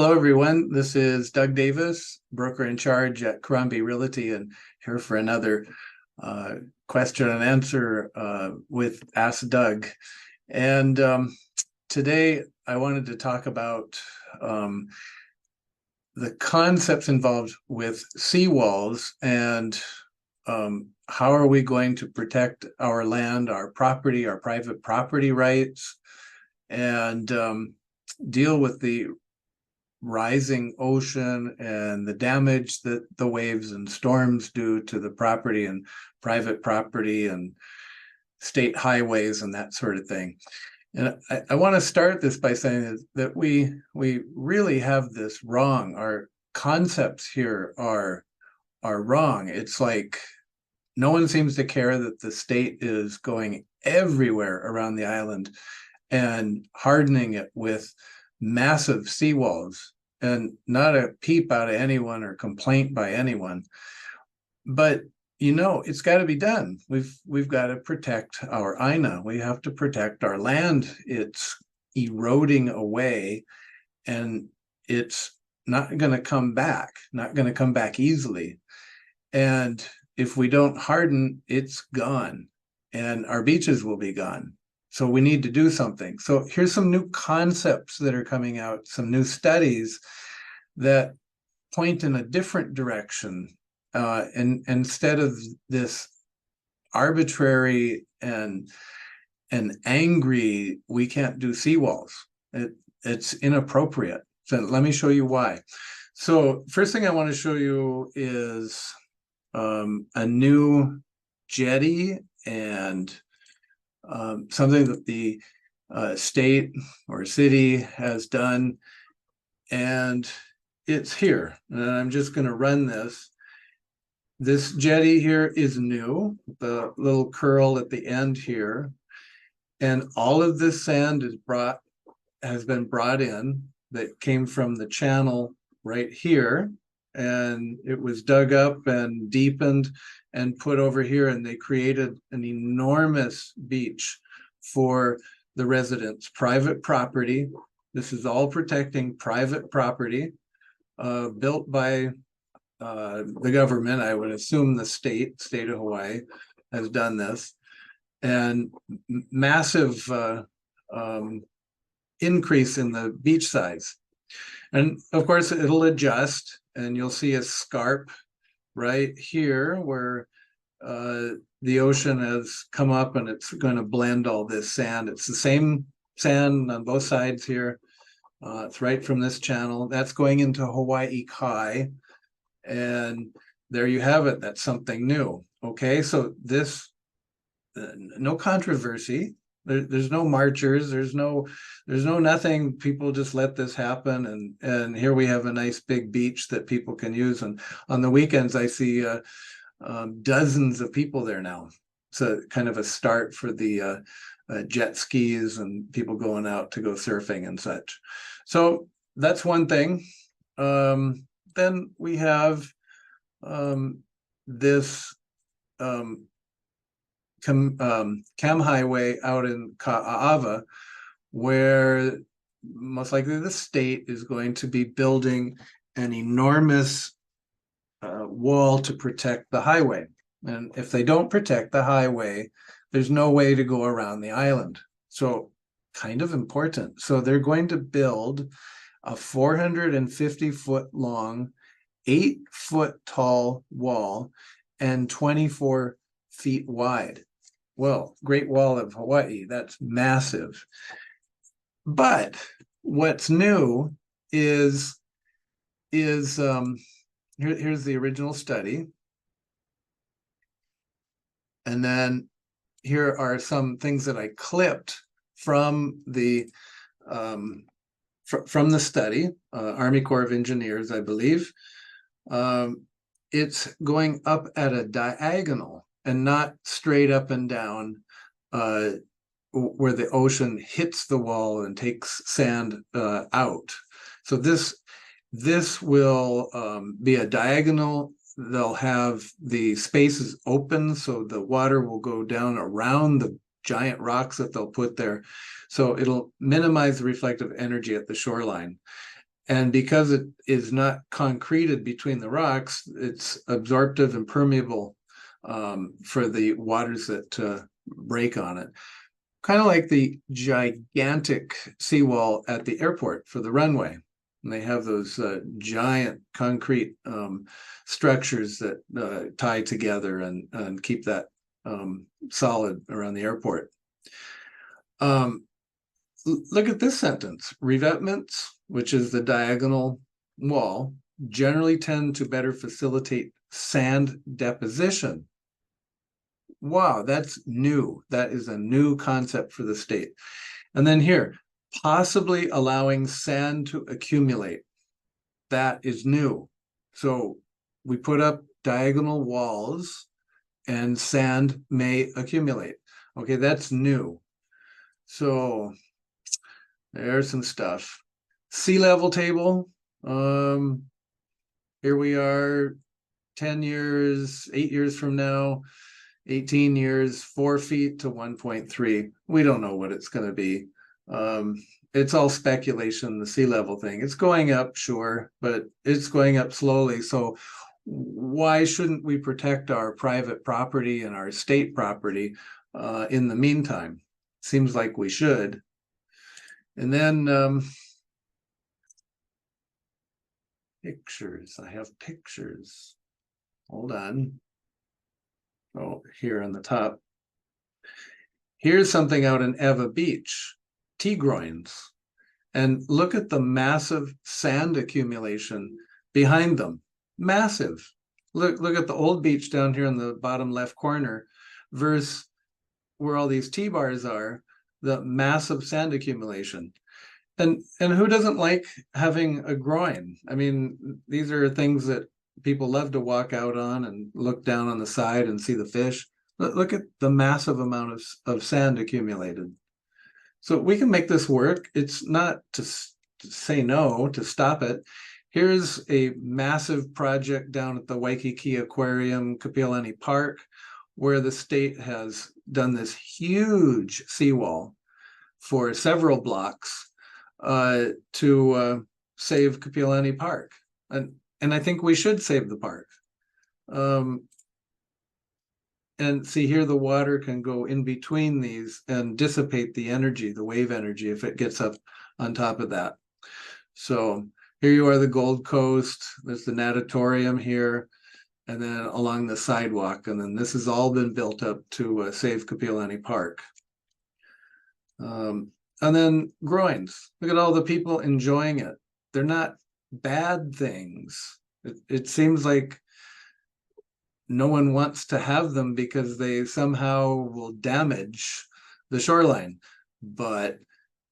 Hello, everyone. This is Doug Davis, broker in charge at Crombie Realty, and here for another uh, question and answer with Ask Doug. And today I wanted to talk about um, the concepts involved with seawalls and how are we going to protect our land, our property, our private property rights, and deal with the rising ocean and the damage that the waves and storms do to the property and private property and state highways and that sort of thing. And I want to start this by saying that we really have this wrong. Our concepts here are wrong. It's like no one seems to care that the state is going everywhere around the island and hardening it with massive seawalls, and not a peep out of anyone or complaint by anyone. But it's got to be done. We've got to protect our aina. We have to protect our land. It's eroding away, and it's not going to come back easily. And if we don't harden, it's gone, and our beaches will be gone. So we need to do something. So here's some new concepts that are coming out, some new studies that point in a different direction. And instead of this arbitrary and angry, we can't do seawalls. It's inappropriate. So let me show you why. So first thing I want to show you is a new jetty and something that the state or city has done, and it's here. And I'm just going to run this. This jetty here is new, the little curl at the end here, and all of this sand has been brought in that came from the channel right here, and it was dug up and deepened and put over here, and they created an enormous beach for the residents, private property. This is all protecting private property, built by the government. I would assume the state of Hawaii has done this, and massive increase in the beach size. And of course, it'll adjust, and you'll see a scarp right here where the ocean has come up, and it's going to blend all this sand. It's the same sand on both sides here. It's right from this channel. That's going into Hawaii Kai. And there you have it. That's something new. Okay, so this, no controversy. There's no marchers. There's no nothing. People just let this happen, and here we have a nice big beach that people can use. And on the weekends, I see dozens of people there now. It's a kind of a start for the jet skis and people going out to go surfing and such. So that's one thing. Then we have this Cam Highway out in Ka'ava, where most likely the state is going to be building an enormous wall to protect the highway. And if they don't protect the highway, there's no way to go around the island. So kind of important. So they're going to build a 450-foot long, 8-foot tall wall and 24 feet wide. Well, Great Wall of Hawaii, that's massive. But what's new is here's the original study. And then here are some things that I clipped from the study, Army Corps of Engineers, I believe. It's going up at a diagonal and not straight up and down, where the ocean hits the wall and takes sand out. So this will be a diagonal. They'll have the spaces open, so the water will go down around the giant rocks that they'll put there. So it'll minimize the reflective energy at the shoreline. And because it is not concreted between the rocks, it's absorptive and permeable for the waters that break on it. Kind of like the gigantic seawall at the airport for the runway. And they have those giant concrete structures that tie together and keep that solid around the airport. Look at this sentence. Revetments, which is the diagonal wall, generally tend to better facilitate sand deposition. Wow, that's new. That is a new concept for the state. And then here, possibly allowing sand to accumulate. That is new. So we put up diagonal walls and sand may accumulate. Okay, that's new. So there's some stuff. Sea level table. Here we are 10 years, 8 years from now, 18 years, 4 feet to 1.3. We don't know what it's going to be. It's all speculation, the sea level thing. It's going up, sure, but it's going up slowly. So why shouldn't we protect our private property and our state property in the meantime? Seems like we should. And then pictures. I have pictures. Hold on. Oh, here on the top. Here's something out in Eva Beach, T-groins. And look at the massive sand accumulation behind them. Massive. Look at the old beach down here in the bottom left corner versus where all these T-bars are, the massive sand accumulation. And who doesn't like having a groin? I mean, these are things that people love to walk out on and look down on the side and see the fish. Look at the massive amount of sand accumulated. So we can make this work. It's not to say no, to stop it. Here's a massive project down at the Waikiki Aquarium, Kapiolani Park, where the state has done this huge seawall for several blocks to save Kapiolani Park. And I think we should save the park. And see here, the water can go in between these and dissipate the energy, the wave energy, if it gets up on top of that. So here you are, the Gold Coast. There's the natatorium here, and then along the sidewalk. And then this has all been built up to save Kapiolani Park. And then groins. Look at all the people enjoying it. They're not bad things. It seems like no one wants to have them because they somehow will damage the shoreline. But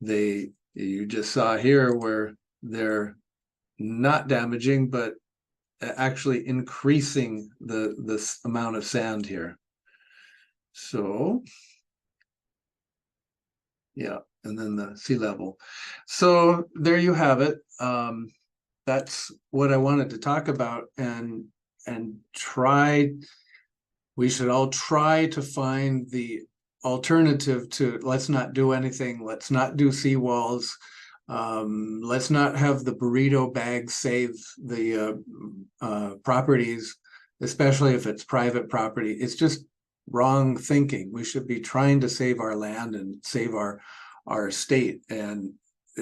you just saw here where they're not damaging, but actually increasing this amount of sand here. So yeah, and then the sea level. So there you have it. That's what I wanted to talk about, and we should all try to find the alternative to let's not do anything, let's not do seawalls, let's not have the burrito bag save the properties, especially if it's private property. It's just wrong thinking. We should be trying to save our land and save our state, and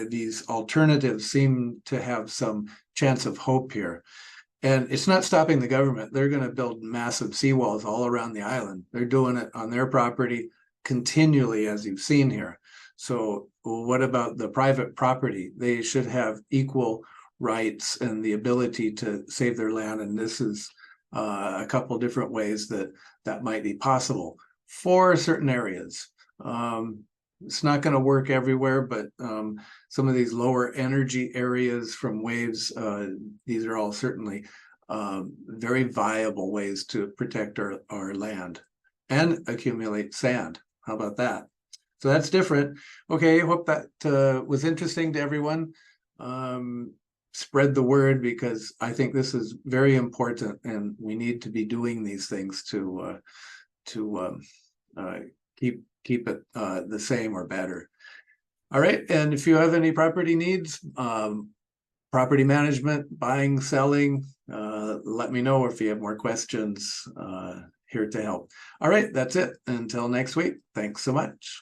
these alternatives seem to have some chance of hope here. And it's not stopping the government. They're going to build massive seawalls all around the island. They're doing it on their property continually, as you've seen here. So what about the private property? They should have equal rights and the ability to save their land. And this is a couple different ways that might be possible for certain areas. It's not going to work everywhere, but some of these lower energy areas from waves, these are all certainly very viable ways to protect our land and accumulate sand. How about that? So that's different. Okay, I hope that was interesting to everyone. Spread the word, because I think this is very important, and we need to be doing these things to keep it the same or better. All right, and if you have any property needs, property management, buying, selling, let me know if you have more questions. Here to help. All right, that's it. Until next week. Thanks so much.